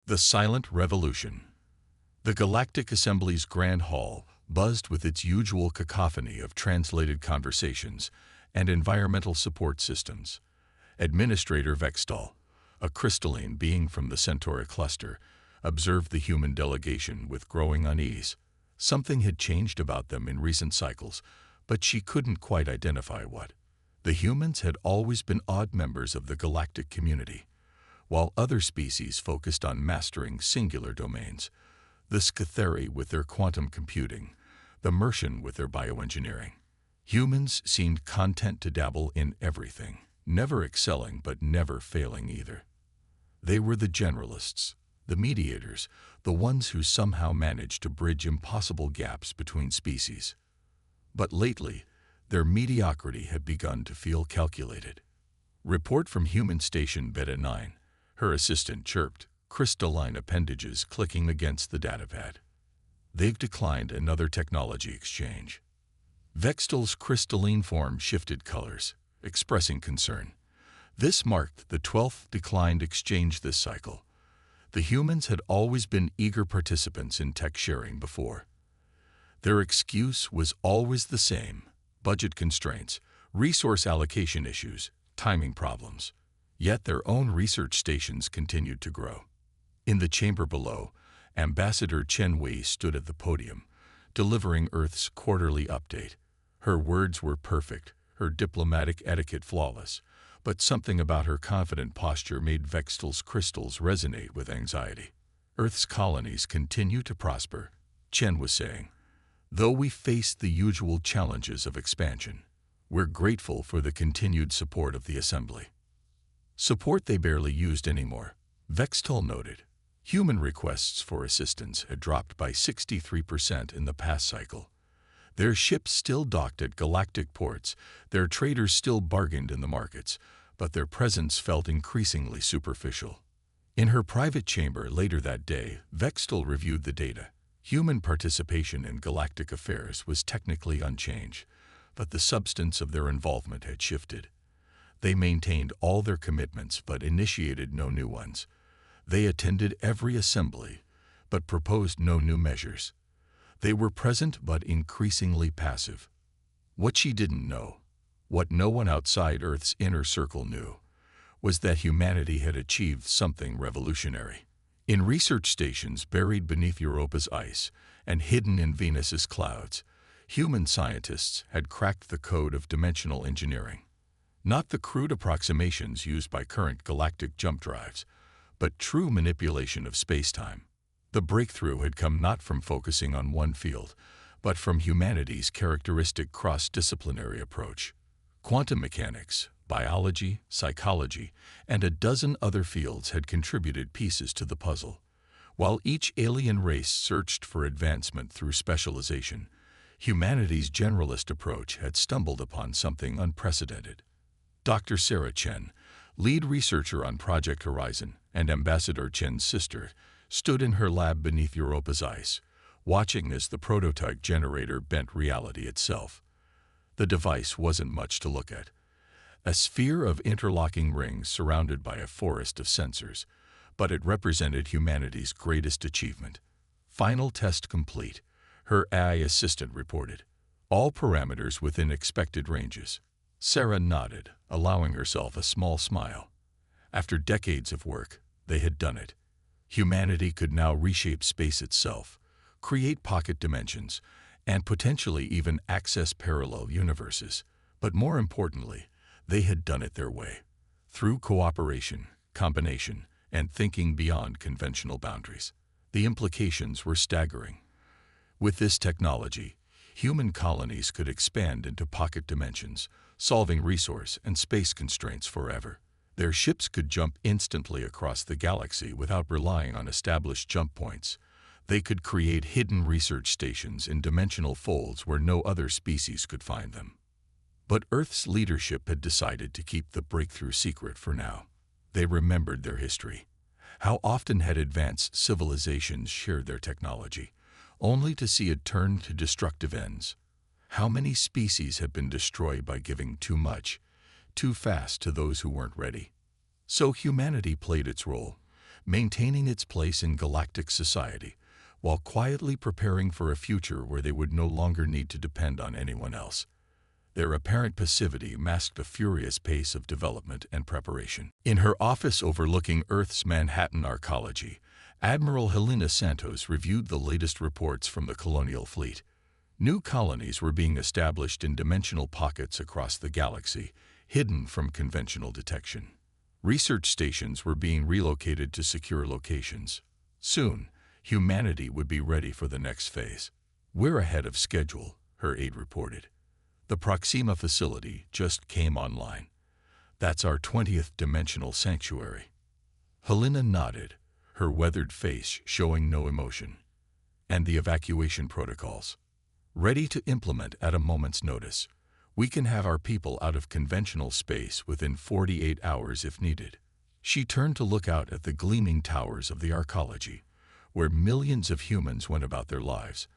The Silent Revolution. The Galactic Assembly's Grand Hall buzzed with its usual cacophony of translated conversations and environmental support systems. Administrator Vextal, a crystalline being from the Centauri cluster, observed the human delegation with growing unease. Something had changed about them in recent cycles, but she couldn't quite identify what. The humans had always been odd members of the galactic community, while other species focused on mastering singular domains. The Scatheri with their quantum computing, the Mercian with their bioengineering. Humans seemed content to dabble in everything, never excelling but never failing either. They were the generalists, the mediators, the ones who somehow managed to bridge impossible gaps between species. But lately, their mediocrity had begun to feel calculated. Report from Human Station Beta 9, her assistant chirped, crystalline appendages clicking against the datapad. They've declined another technology exchange. Vextal's crystalline form shifted colors, expressing concern. This marked the 12th declined exchange this cycle. The humans had always been eager participants in tech sharing before. Their excuse was always the same: budget constraints, resource allocation issues, timing problems. Yet their own research stations continued to grow. In the chamber below, Ambassador Chen Wei stood at the podium, delivering Earth's quarterly update. Her words were perfect, her diplomatic etiquette flawless, but something about her confident posture made Vextal's crystals resonate with anxiety. Earth's colonies continue to prosper, Chen was saying. Though we face the usual challenges of expansion, we're grateful for the continued support of the Assembly. Support they barely used anymore, Vextal noted. Human requests for assistance had dropped by 63% in the past cycle. Their ships still docked at galactic ports, their traders still bargained in the markets, but their presence felt increasingly superficial. In her private chamber later that day, Vextal reviewed the data. Human participation in galactic affairs was technically unchanged, but the substance of their involvement had shifted. They maintained all their commitments but initiated no new ones. They attended every assembly, but proposed no new measures. They were present but increasingly passive. What she didn't know, what no one outside Earth's inner circle knew, was that humanity had achieved something revolutionary. In research stations buried beneath Europa's ice and hidden in Venus's clouds, human scientists had cracked the code of dimensional engineering. Not the crude approximations used by current galactic jump drives, but true manipulation of space-time. The breakthrough had come not from focusing on one field, but from humanity's characteristic cross-disciplinary approach. Quantum mechanics, biology, psychology, and a dozen other fields had contributed pieces to the puzzle. While each alien race searched for advancement through specialization, humanity's generalist approach had stumbled upon something unprecedented. Dr. Sarah Chen, lead researcher on Project Horizon and Ambassador Chen's sister, stood in her lab beneath Europa's ice, watching as the prototype generator bent reality itself. The device wasn't much to look at. A sphere of interlocking rings surrounded by a forest of sensors, but it represented humanity's greatest achievement. Final test complete, her AI assistant reported. All parameters within expected ranges. Sarah nodded, allowing herself a small smile. After decades of work, they had done it. Humanity could now reshape space itself, create pocket dimensions, and potentially even access parallel universes. But more importantly, they had done it their way, through cooperation, combination, and thinking beyond conventional boundaries. The implications were staggering. With this technology, human colonies could expand into pocket dimensions, solving resource and space constraints forever. Their ships could jump instantly across the galaxy without relying on established jump points. They could create hidden research stations in dimensional folds where no other species could find them. But Earth's leadership had decided to keep the breakthrough secret for now. They remembered their history. How often had advanced civilizations shared their technology, only to see it turn to destructive ends? How many species have been destroyed by giving too much, too fast to those who weren't ready? So humanity played its role, maintaining its place in galactic society, while quietly preparing for a future where they would no longer need to depend on anyone else. Their apparent passivity masked a furious pace of development and preparation. In her office overlooking Earth's Manhattan arcology, Admiral Helena Santos reviewed the latest reports from the colonial fleet. New colonies were being established in dimensional pockets across the galaxy, hidden from conventional detection. Research stations were being relocated to secure locations. Soon, humanity would be ready for the next phase. "We're ahead of schedule," her aide reported. "The Proxima facility just came online. That's our 20th dimensional sanctuary." Helena nodded, her weathered face showing no emotion. "And the evacuation protocols? Ready to implement at a moment's notice. We can have our people out of conventional space within 48 hours if needed." She turned to look out at the gleaming towers of the arcology, where millions of humans went about their lives,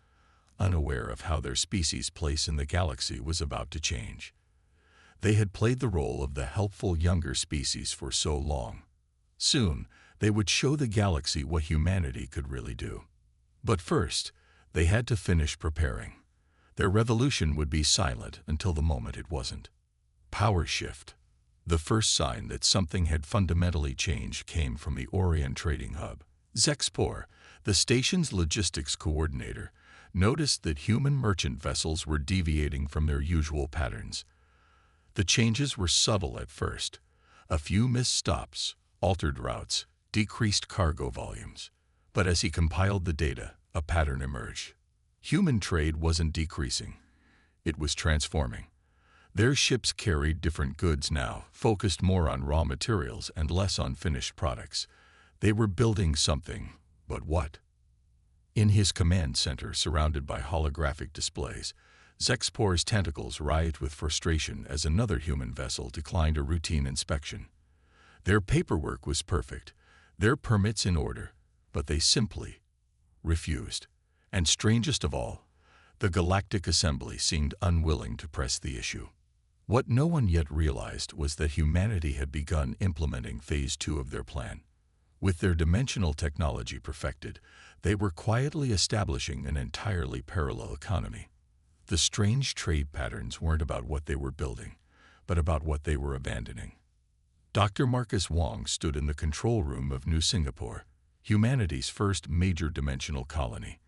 unaware of how their species' place in the galaxy was about to change. They had played the role of the helpful younger species for so long. Soon, they would show the galaxy what humanity could really do. But first, they had to finish preparing. Their revolution would be silent until the moment it wasn't. Power shift. The first sign that something had fundamentally changed came from the Orion trading hub. Zexpor, the station's logistics coordinator, noticed that human merchant vessels were deviating from their usual patterns. The changes were subtle at first. A few missed stops, altered routes, decreased cargo volumes. But as he compiled the data, a pattern emerged. Human trade wasn't decreasing. It was transforming. Their ships carried different goods now, focused more on raw materials and less on finished products. They were building something, but what? In his command center, surrounded by holographic displays, Zexpor's tentacles writhed with frustration as another human vessel declined a routine inspection. Their paperwork was perfect, their permits in order, but they simply refused. And strangest of all, the Galactic Assembly seemed unwilling to press the issue. What no one yet realized was that humanity had begun implementing Phase 2 of their plan. With their dimensional technology perfected, they were quietly establishing an entirely parallel economy. The strange trade patterns weren't about what they were building, but about what they were abandoning. Dr. Marcus Wong stood in the control room of New Singapore, humanity's first major dimensional colony.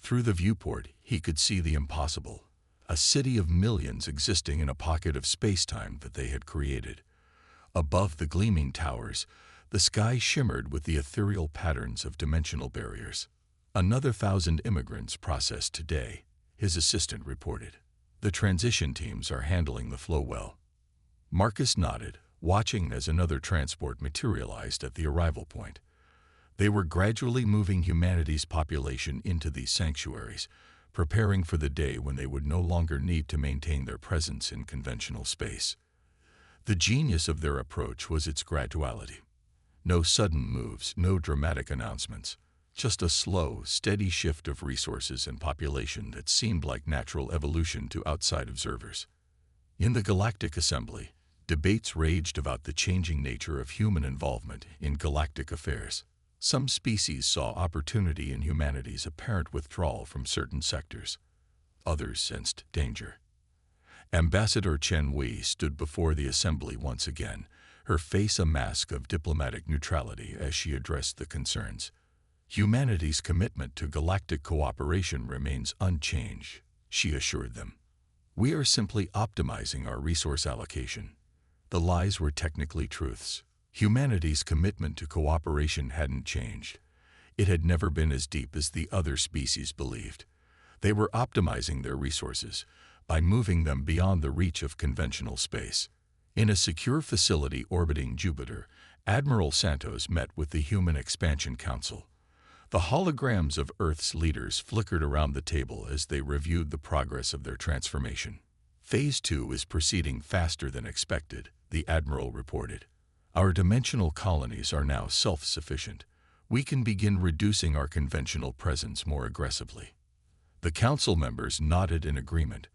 Through the viewport, he could see the impossible, a city of millions existing in a pocket of space-time that they had created. Above the gleaming towers, the sky shimmered with the ethereal patterns of dimensional barriers. "Another 1,000 immigrants processed today," his assistant reported. "The transition teams are handling the flow well." Marcus nodded, watching as another transport materialized at the arrival point. They were gradually moving humanity's population into these sanctuaries, preparing for the day when they would no longer need to maintain their presence in conventional space. The genius of their approach was its graduality. No sudden moves, no dramatic announcements, just a slow, steady shift of resources and population that seemed like natural evolution to outside observers. In the Galactic Assembly, debates raged about the changing nature of human involvement in galactic affairs. Some species saw opportunity in humanity's apparent withdrawal from certain sectors. Others sensed danger. Ambassador Chen Wei stood before the assembly once again, her face a mask of diplomatic neutrality as she addressed the concerns. "Humanity's commitment to galactic cooperation remains unchanged," she assured them. "We are simply optimizing our resource allocation." The lies were technically truths. Humanity's commitment to cooperation hadn't changed. It had never been as deep as the other species believed. They were optimizing their resources by moving them beyond the reach of conventional space. In a secure facility orbiting Jupiter, Admiral Santos met with the Human Expansion Council. The holograms of Earth's leaders flickered around the table as they reviewed the progress of their transformation. "Phase 2 is proceeding faster than expected," the Admiral reported. "Our dimensional colonies are now self-sufficient. We can begin reducing our conventional presence more aggressively." The council members nodded in agreement.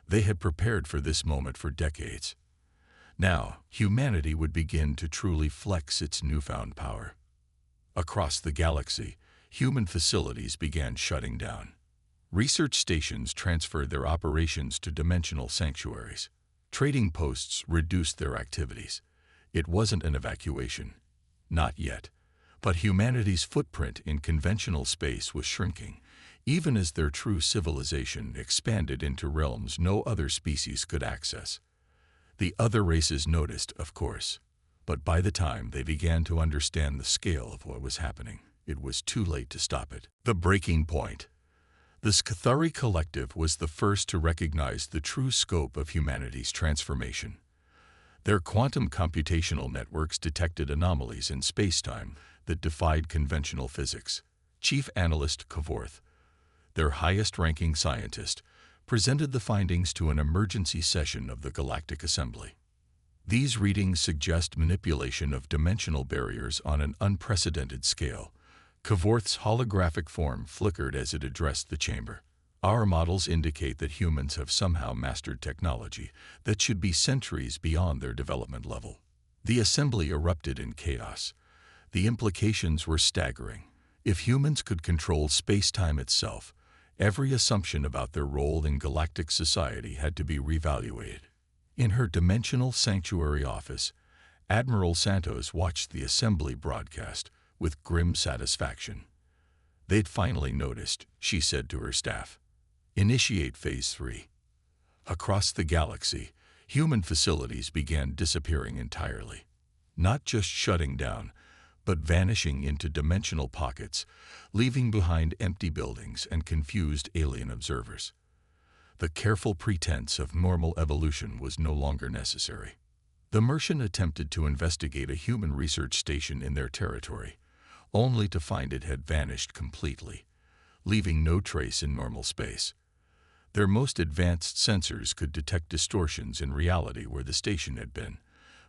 They had prepared for this moment for decades. Now, humanity would begin to truly flex its newfound power. Across the galaxy, human facilities began shutting down. Research stations transferred their operations to dimensional sanctuaries. Trading posts reduced their activities. It wasn't an evacuation. Not yet. But humanity's footprint in conventional space was shrinking, even as their true civilization expanded into realms no other species could access. The other races noticed, of course, but by the time they began to understand the scale of what was happening, it was too late to stop it. The breaking point. The Scathari Collective was the first to recognize the true scope of humanity's transformation. Their quantum computational networks detected anomalies in spacetime that defied conventional physics. Chief Analyst Kvorth, their highest-ranking scientist, presented the findings to an emergency session of the Galactic Assembly. These readings suggest manipulation of dimensional barriers on an unprecedented scale. Kvorth's holographic form flickered as it addressed the chamber. Our models indicate that humans have somehow mastered technology that should be centuries beyond their development level. The assembly erupted in chaos. The implications were staggering. If humans could control space-time itself, every assumption about their role in galactic society had to be reevaluated. In her dimensional sanctuary office, Admiral Santos watched the assembly broadcast with grim satisfaction. They'd finally noticed, she said to her staff. Initiate Phase 3. Across the galaxy, human facilities began disappearing entirely. Not just shutting down, but vanishing into dimensional pockets, leaving behind empty buildings and confused alien observers. The careful pretense of normal evolution was no longer necessary. The Martian attempted to investigate a human research station in their territory, only to find it had vanished completely, leaving no trace in normal space. Their most advanced sensors could detect distortions in reality where the station had been,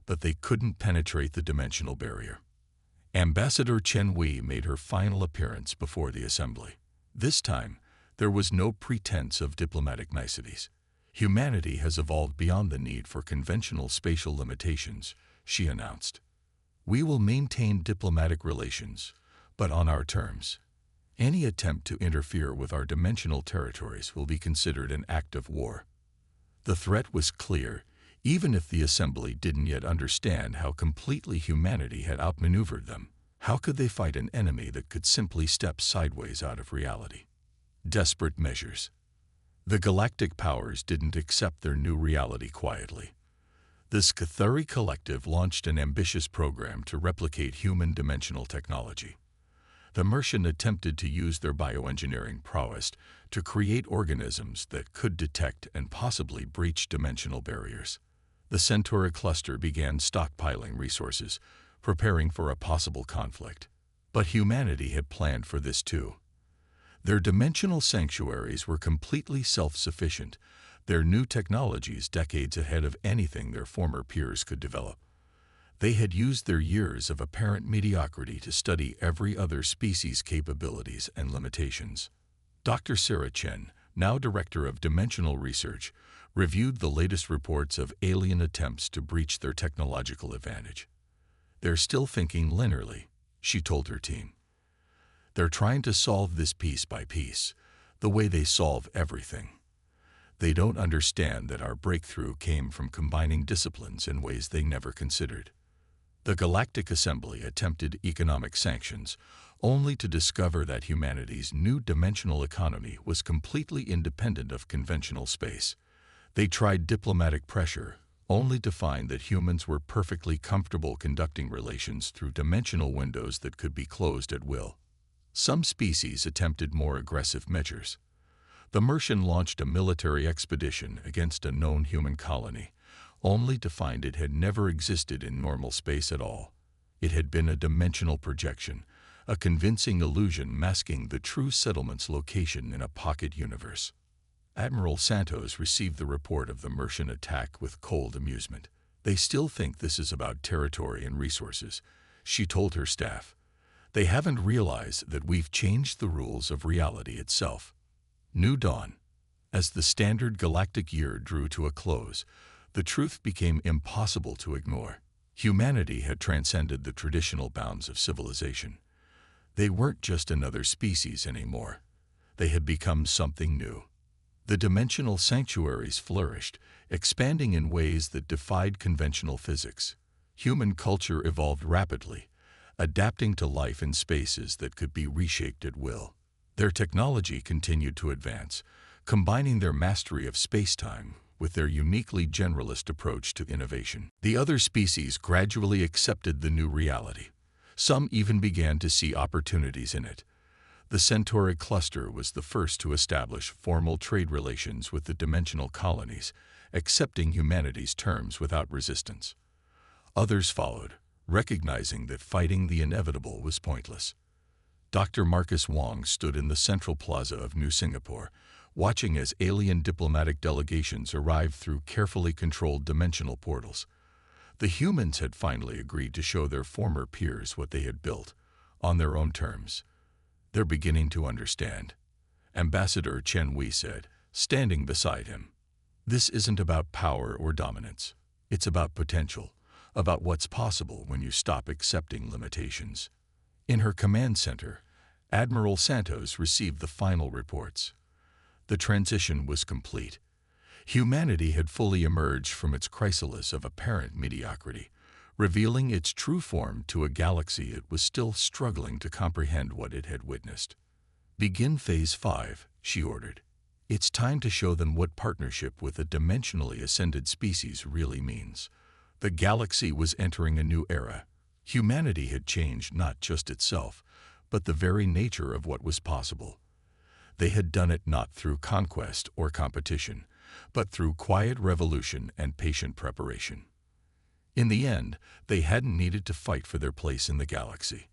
but they couldn't penetrate the dimensional barrier. Ambassador Chen Wei made her final appearance before the assembly. This time, there was no pretense of diplomatic niceties. Humanity has evolved beyond the need for conventional spatial limitations, she announced. We will maintain diplomatic relations, but on our terms. Any attempt to interfere with our dimensional territories will be considered an act of war. The threat was clear, even if the assembly didn't yet understand how completely humanity had outmaneuvered them. How could they fight an enemy that could simply step sideways out of reality? Desperate measures. The galactic powers didn't accept their new reality quietly. The Scathari Collective launched an ambitious program to replicate human dimensional technology. The Martian attempted to use their bioengineering prowess to create organisms that could detect and possibly breach dimensional barriers. The Centauri cluster began stockpiling resources, preparing for a possible conflict. But humanity had planned for this too. Their dimensional sanctuaries were completely self-sufficient, their new technologies decades ahead of anything their former peers could develop. They had used their years of apparent mediocrity to study every other species' capabilities and limitations. Dr. Sarah Chen, now Director of Dimensional Research, reviewed the latest reports of alien attempts to breach their technological advantage. They're still thinking linearly, she told her team. They're trying to solve this piece by piece, the way they solve everything. They don't understand that our breakthrough came from combining disciplines in ways they never considered. The Galactic Assembly attempted economic sanctions, only to discover that humanity's new dimensional economy was completely independent of conventional space. They tried diplomatic pressure, only to find that humans were perfectly comfortable conducting relations through dimensional windows that could be closed at will. Some species attempted more aggressive measures. The Martian launched a military expedition against a known human colony, only to find it had never existed in normal space at all. It had been a dimensional projection, a convincing illusion masking the true settlement's location in a pocket universe. Admiral Santos received the report of the Martian attack with cold amusement. They still think this is about territory and resources, she told her staff. They haven't realized that we've changed the rules of reality itself. New dawn. As the standard galactic year drew to a close, the truth became impossible to ignore. Humanity had transcended the traditional bounds of civilization. They weren't just another species anymore. They had become something new. The dimensional sanctuaries flourished, expanding in ways that defied conventional physics. Human culture evolved rapidly, adapting to life in spaces that could be reshaped at will. Their technology continued to advance, combining their mastery of space-time with their uniquely generalist approach to innovation. The other species gradually accepted the new reality. Some even began to see opportunities in it. The Centauri cluster was the first to establish formal trade relations with the dimensional colonies, accepting humanity's terms without resistance. Others followed, recognizing that fighting the inevitable was pointless. Dr. Marcus Wong stood in the central plaza of New Singapore, watching as alien diplomatic delegations arrived through carefully controlled dimensional portals. The humans had finally agreed to show their former peers what they had built, on their own terms. "They're beginning to understand," Ambassador Chen Wei said, standing beside him. "This isn't about power or dominance. It's about potential, about what's possible when you stop accepting limitations." In her command center, Admiral Santos received the final reports. The transition was complete. Humanity had fully emerged from its chrysalis of apparent mediocrity, revealing its true form to a galaxy it was still struggling to comprehend what it had witnessed. "Begin Phase 5, she ordered. "It's time to show them what partnership with a dimensionally ascended species really means." The galaxy was entering a new era. Humanity had changed not just itself, but the very nature of what was possible. They had done it not through conquest or competition, but through quiet revolution and patient preparation. In the end, they hadn't needed to fight for their place in the galaxy.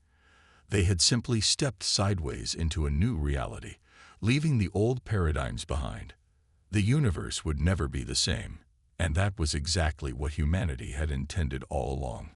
They had simply stepped sideways into a new reality, leaving the old paradigms behind. The universe would never be the same, and that was exactly what humanity had intended all along.